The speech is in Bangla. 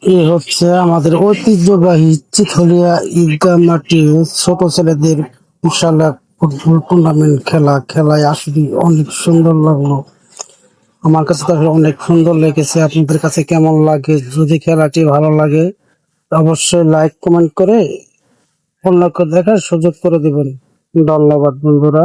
এই হচ্ছে আমাদের ঐতিহ্যবাহী চিথলিয়া ঈদগাহ মাঠে ছোট ছেলেদের বিশাল এক ফুটবল টুর্নামেন্ট খেলায় আসলে অনেক সুন্দর লাগলো। আমার কাছে তো আসলে অনেক সুন্দর লেগেছে। আপনাদের কাছে কেমন লাগে? যদি খেলাটি ভালো লাগে অবশ্যই লাইক কমেন্ট করে অন্যকে দেখার সুযোগ করে দিবেন। ধন্যবাদ বন্ধুরা।